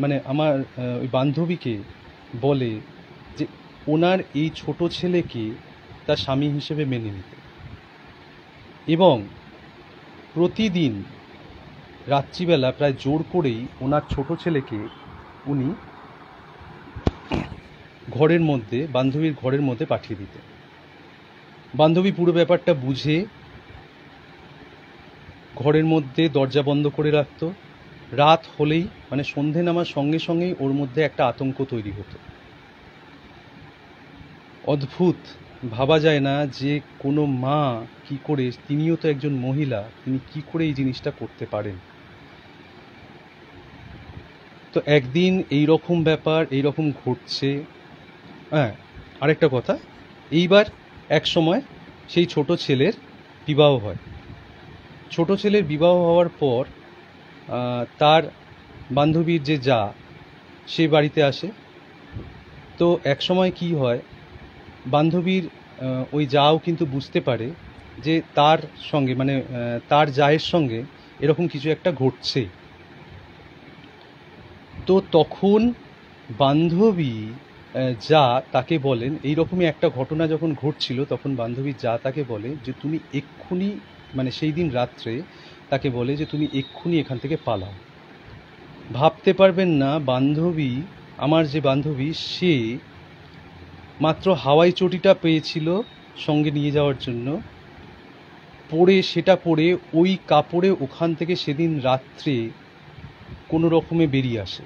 মানে আমার ওই বান্ধবীকে বলে যে ওনার এই ছোট ছেলেকে তার স্বামী হিসেবে মেনে নিতে, এবং প্রতিদিন রাত্রিবেলা প্রায় জোর করেই ওনার ছোট ছেলেকে উনি বান্ধবীর ঘরের মধ্যে পাঠিয়ে দিতেন। বান্ধবী পুরো ব্যাপারটা বুঝে ঘরের মধ্যে দরজা বন্ধ করে রাখত। রাত হলেই, মানে সন্ধে নামার সঙ্গে সঙ্গেই ওর মধ্যে একটা আতঙ্ক তৈরি হতো। অদ্ভুত, ভাবা যায় না যে কোনো মা কি করে, তিনিও তো একজন মহিলা, তিনি কি করে এই জিনিসটা করতে পারেন। তো একদিন এই রকম ব্যাপার এই রকম ঘটছে। হ্যাঁ, আরেকটা কথা, এইবার এক সময় সেই ছোট ছেলের বিবাহ হয়। ছোট ছেলের বিবাহ হওয়ার পর তার বান্ধবীর যে যা, সে বাড়িতে আসে। তো এক সময় কি হয়, বান্ধবীর ওই যাও কিন্তু বুঝতে পারে যে তার সঙ্গে মানে তার জায়ের সঙ্গে এরকম কিছু একটা ঘটছে। তো তখন বান্ধবী যা তাকে বলেন, এইরকমই একটা ঘটনা যখন ঘটছিল তখন বান্ধবী যা তাকে বলে যে তুমি এক্ষুনি, মানে সেই দিন রাত্রে তাকে বলে যে তুমি এক্ষুনি এখান থেকে পালাও। ভাবতে পারবেন না, বান্ধবী, আমার যে বান্ধবী, সে মাত্র হাওয়াই চটিটা পেয়েছিল সঙ্গে নিয়ে যাওয়ার জন্য, সেটা পরে ওই কাপড়ে ওখান থেকে সেদিন রাত্রে কোনো রকমে বেরিয়ে আসে।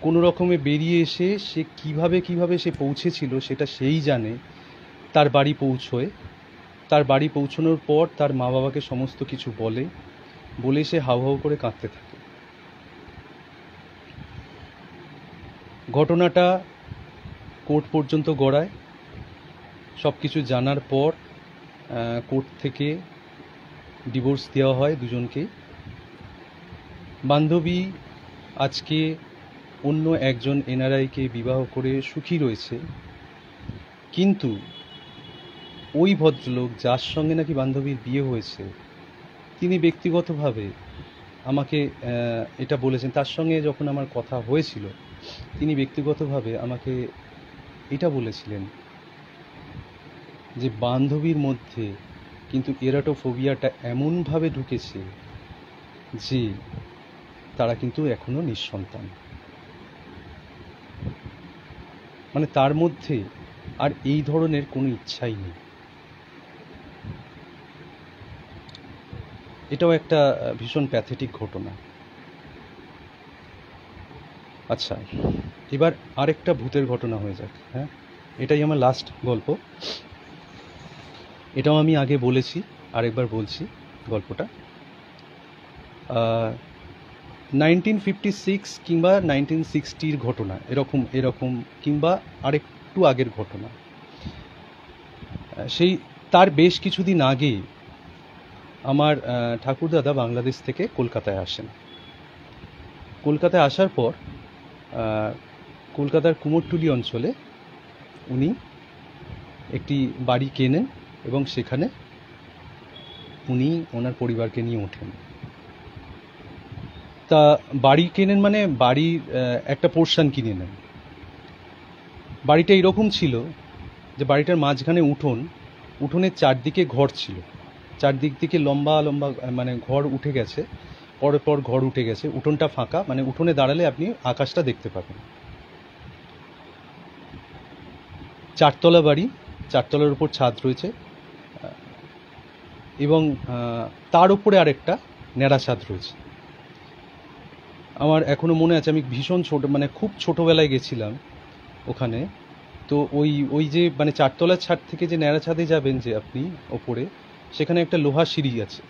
কোনো রকমে বেরিয়ে এসে সে কিভাবে সে পৌঁছেছিল সেটা সেই জানে। তার বাড়ি পৌঁছয়, তার বাড়ি পৌঁছানোর পর তার মা বাবাকে সমস্ত কিছু বলে সে হাউ হাউ করে কাঁদতে থাকে। ঘটনাটা কোর্ট পর্যন্ত গড়ায়। সব কিছু জানার পর কোর্ট থেকে ডিভোর্স দেওয়া হয় দুজনকে। বান্ধবী আজকে অন্য একজন এনআরআইকে বিবাহ করে সুখী রয়েছে, কিন্তু ওই ভদ্রলোক যার সঙ্গে নাকি বান্ধবীর বিয়ে হয়েছে, তিনি ব্যক্তিগতভাবে আমাকে এটা বলেছেন। তার সঙ্গে যখন আমার কথা হয়েছিল, তিনি ব্যক্তিগতভাবে আমাকে এটা বলেছিলেন যে বান্ধবীর মধ্যে কিন্তু এরাটোফোবিয়াটা এমনভাবে ঢুকেছে যে তারা কিন্তু এখনো নিঃসন্তান। মানে তার মধ্যে আর এই ধরনের কোনো ইচ্ছাই নেই। এটাও একটা ভীষণ প্যাথেটিক ঘটনা। আচ্ছা, এবার আরেকটা ভূতের ঘটনা হয়ে যাক। হ্যাঁ, এটাই আমার লাস্ট গল্প। এটাও আমি আগে বলেছি, আরেকবার বলছি গল্পটা। 1956 কিংবা 1960 ঘটনা, এরকম কিংবা আরেকটু আগের ঘটনা। সেই তার বেশ কিছুদিন আগে আমার ঠাকুরদাদা বাংলাদেশ থেকে কলকাতায় আসেন। কলকাতায় আসার পর কলকাতার কুমোরটুলি অঞ্চলে উনি একটি বাড়ি কেনেন এবং সেখানে উনি ওনার পরিবারকে নিয়ে ওঠেন। তা বাড়ি কেনেন মানে বাড়ির একটা পোর্শন কিনে নেন। বাড়িটা এরকম ছিল যে বাড়িটার মাঝখানে উঠোনের চারদিকে ঘর ছিল, চারদিক থেকে লম্বা লম্বা মানে ঘর উঠে গেছে, পরের পর ঘর উঠে গেছে। উঠোনটা ফাঁকা, মানে উঠোনে দাঁড়ালে আপনি আকাশটা দেখতে পাবেন। চারতলা বাড়ি, চারতলার উপর ছাদ রয়েছে এবং তার উপরে আরেকটা ন্যাড়া ছাদ রয়েছে। আমার এখনো মনে আছে, আমি ভীষণ ছোট, মানে খুব ছোটবেলায় গেছিলাম ওখানে। তো ওই যে মানে চারতলার ছাদ থেকে যে ন্যাড়া ছাদে যাবেন যে আপনি ওপরে, সেখানে একটা লোহা সিঁড়ি আছে,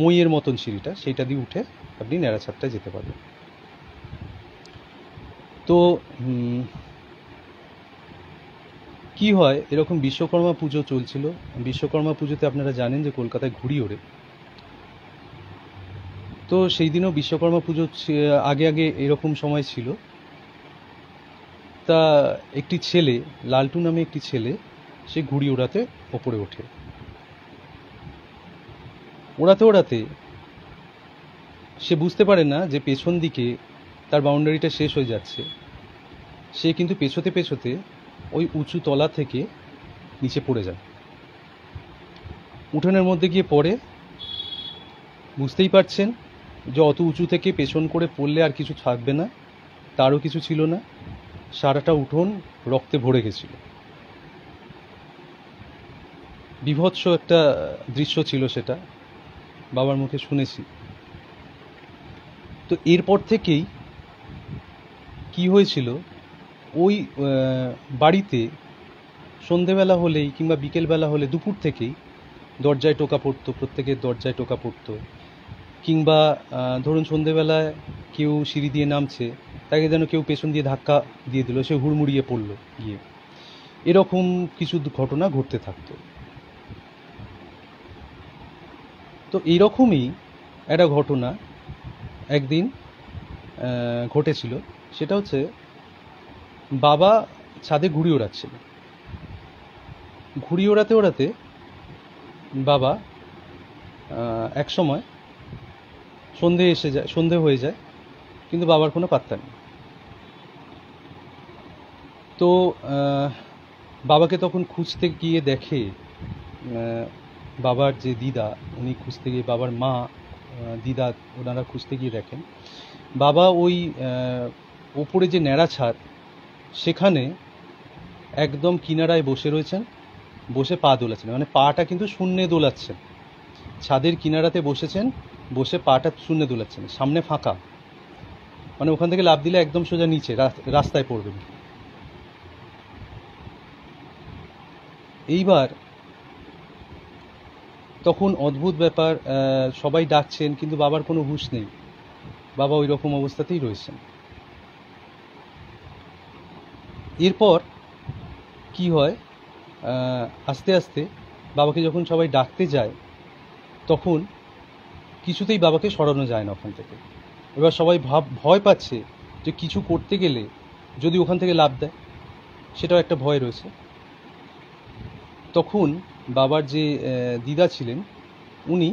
মইয়ের মতন সিঁড়িটা, সেইটা দিয়ে উঠে আপনি ন্যাড়া ছাদটায় যেতে পারবেন। তো কি হয়, এরকম বিশ্বকর্মা পুজো চলছিল। বিশ্বকর্মা পুজোতে আপনারা জানেন যে কলকাতায় ঘুড়ি ওড়ে। তো সেই দিনও বিশ্বকর্মা পুজো আগে এরকম সময় ছিল। তা একটি ছেলে, লালটু নামে একটি ছেলে, সে ঘুড়ি ওড়াতে ওপরে ওঠে। ওড়াতে সে বুঝতে পারে না যে পেছন দিকে তার বাউন্ডারিটা শেষ হয়ে যাচ্ছে। সে কিন্তু পেছোতে ওই উঁচু তলা থেকে নিচে পড়ে যায়, উঠোনের মধ্যে গিয়ে পড়ে। বুঝতেই পারছেন যে অত উঁচু থেকে পেছন করে পড়লে আর কিছু থাকবে না, তারও কিছু ছিল না। সারাটা উঠোন রক্তে ভরে গেছিল। বীভৎস একটা দৃশ্য ছিল সেটা, বাবার মুখে শুনেছি। তো এরপর থেকেই কি হয়েছিল, ওই বাড়িতে সন্ধেবেলা হলেই কিংবা বিকেলবেলা হলে, দুপুর থেকেই দরজায় টোকা পড়তো, প্রত্যেকের দরজায় টোকা পড়তো। কিংবা ধরুন সন্ধেবেলায় কেউ সিঁড়ি দিয়ে নামছে, তাকে যেন কেউ পেছন দিয়ে ধাক্কা দিয়ে দিল, সে হুড়মুড়িয়ে পড়লো গিয়ে। এরকম কিছু ঘটনা ঘটতে থাকতো। তো এইরকমই একটা ঘটনা একদিন ঘটেছিল। সেটা হচ্ছে, বাবা ছাদে ঘুড়ি ওড়াচ্ছিল। ঘুড়ি ওড়াতে ওড়াতে বাবা এক সময় সন্ধে হয়ে যায়, কিন্তু বাবার কোনো পাত্তা নেই। তো বাবাকে তখন খুঁজতে গিয়ে দেখে, বাবার যে দিদা, উনি খুঁজতে গিয়ে, বাবার মা, দিদা, ওনারা খুঁজতে গিয়ে দেখেন বাবা ওই ওপরে যে ন্যাড়া ছাদ, সেখানে একদম কিনারায় বসে রয়েছেন, বসে পা দোলাচ্ছেন, মানে পাটা কিন্তু শূন্যে দোলাচ্ছেন। ছাদের কিনারাতে বসেছেন, বসে পাটা শূন্যে দোলাচ্ছেন, সামনে ফাঁকা, মানে ওখান থেকে লাফ দিলে একদম সোজা নিচে রাস্তায় পড়বেন। এইবার তখন অদ্ভুত ব্যাপার, সবাই ডাকছেন কিন্তু বাবার কোনো হুঁশ নেই, বাবা ওই রকম অবস্থাতেই রয়েছেন। এরপর কি হয়, আস্তে আস্তে বাবাকে যখন সবাই ডাকতে যায়, তখন কিছুতেই বাবাকে সরানো যায় না ওখান থেকে। এবার সবাই ভয় পাচ্ছে যে কিছু করতে গেলে যদি ওখান থেকে লাফ দেয়, সেটাও একটা ভয় রয়েছে। তখন বাবার যে দিদা ছিলেন, উনি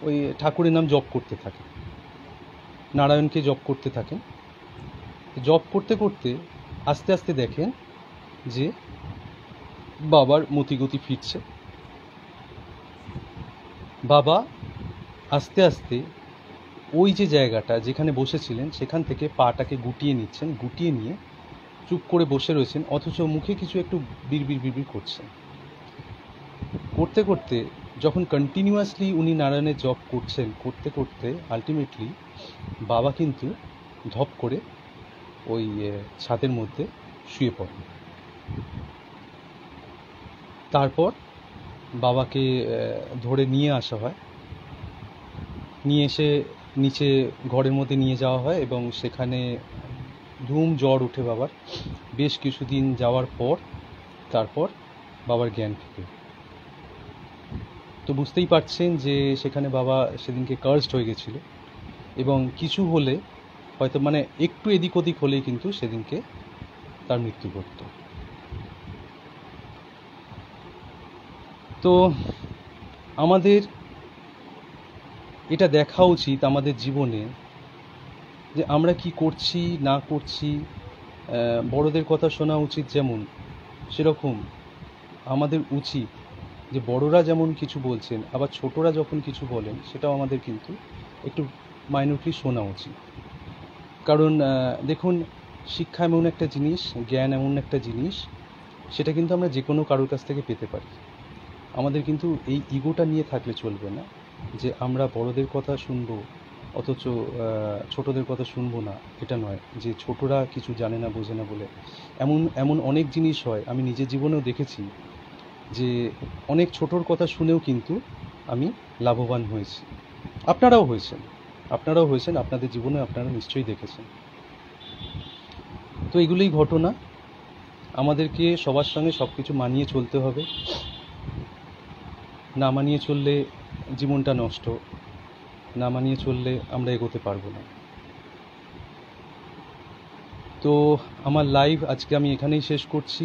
ওই ঠাকুরের নাম জপ করতে থাকেন, নারায়ণকে জপ করতে থাকেন। জপ করতে করতে আস্তে আস্তে দেখেন যে বাবার মতিগতি ফিরছে। বাবা আস্তে আস্তে ওই যে জায়গাটা যেখানে বসেছিলেন, সেখান থেকে পাটাকে গুটিয়ে নিচ্ছেন, গুটিয়ে নিয়ে চুপ করে বসে রয়েছেন, অথচ মুখে কিছু একটু বিড়বিড় করছেন। করতে করতে যখন কন্টিনিউয়াসলি উনি নারায়ণের জপ করছেন, করতে করতে আলটিমেটলি বাবা কিন্তু ধপ করে ওই ছাদের মধ্যে শুয়ে পড়েন। তারপর বাবাকে ধরে নিয়ে আসা হয়, নিয়ে এসে নিচে ঘরের মধ্যে নিয়ে যাওয়া হয়, এবং সেখানে ধুম জ্বর ওঠে বাবার। বেশ কিছুদিন যাওয়ার পর তারপর বাবার জ্ঞান ফিরে। তো বুঝতেই পারছেন যে সেখানে বাবা সেদিনকে কার্সড হয়ে গেছিল, এবং কিছু হলে হয়তো, মানে একটু এদিক ওদিক হলেই কিন্তু সেদিনকে তার মৃত্যু ঘটত। তো আমাদের এটা দেখা উচিত আমাদের জীবনে, যে আমরা কি করছি না করছি। বড়দের কথা শোনা উচিত, যেমন সেরকম আমাদের উচিত যে বড়রা যেমন কিছু বলছেন, আবার ছোটরা যখন কিছু বলেন, সেটাও আমাদের কিন্তু একটু মাইনরলি শোনা উচিত। কারণ দেখুন, শিক্ষা এমন একটা জিনিস, জ্ঞান এমন একটা জিনিস, সেটা কিন্তু আমরা যে কোনো কারোর কাছ থেকে পেতে পারি। আমাদের কিন্তু এই ইগোটা নিয়ে থাকলে চলবে না, যে আমরা বড়দের কথা শুনবো অথচ ছোটদের কথা শুনবো না। এটা নয় যে ছোটরা কিছু জানে না, বোঝে না বলে। এমন অনেক জিনিস হয়, আমি নিজের জীবনেও দেখেছি, যে অনেক ছোটোর কথা শুনেও কিন্তু আমি লাভবান হয়েছি। আপনারাও হয়েছেন, আপনাদের জীবনে আপনারা নিশ্চয়ই দেখেছেন। তো এগুলোই ঘটনা। আমাদেরকে সবার সঙ্গে সব কিছু মানিয়ে চলতে হবে, না মানিয়ে চললে জীবনটা নষ্ট, না মানিয়ে চললে আমরা এগোতে পারবো না। তো আমার লাইভ আজকে আমি এখানেই শেষ করছি।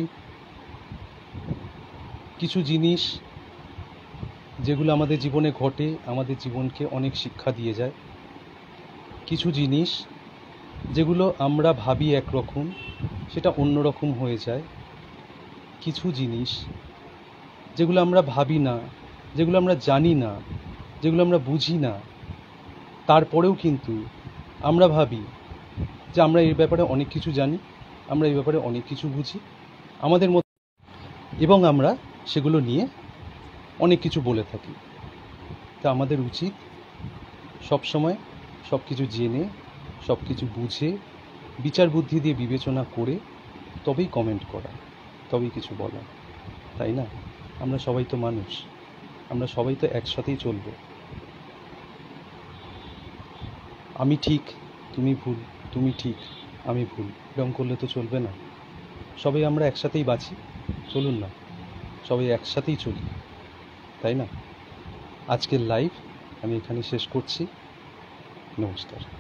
কিছু জিনিস যেগুলো আমাদের জীবনে ঘটে, আমাদের জীবনকে অনেক শিক্ষা দিয়ে যায়। কিছু জিনিস যেগুলো আমরা ভাবি একরকম, সেটা অন্যরকম হয়ে যায়। কিছু জিনিস যেগুলো আমরা ভাবি না, যেগুলো আমরা জানি না, যেগুলো আমরা বুঝি না, তারপরেও কিন্তু আমরা ভাবি যে আমরা এর ব্যাপারে অনেক কিছু জানি, আমরা এই ব্যাপারে অনেক কিছু বুঝি আমাদের মধ্যে, এবং আমরা সেগুলো নিয়ে অনেক কিছু বলে থাকি। তা আমাদের উচিত সবসময় সব কিছু জেনে, সব কিছু বুঝে, বিচার বুদ্ধি দিয়ে বিবেচনা করে তবেই কমেন্ট করা, তবেই কিছু বলা, তাই না? আমরা সবাই তো মানুষ, আমরা সবাই তো একসাথেই চলবো। আমি ঠিক তুমি ভুল, তুমি ঠিক আমি ভুল, এরকম করলে তো চলবে না। সবাই আমরা একসাথেই বাঁচি, চলুন না সবাই একসাথেই চলি, তাই না? আজকের লাইভ আমি এখানে শেষ করছি। নমস্কার।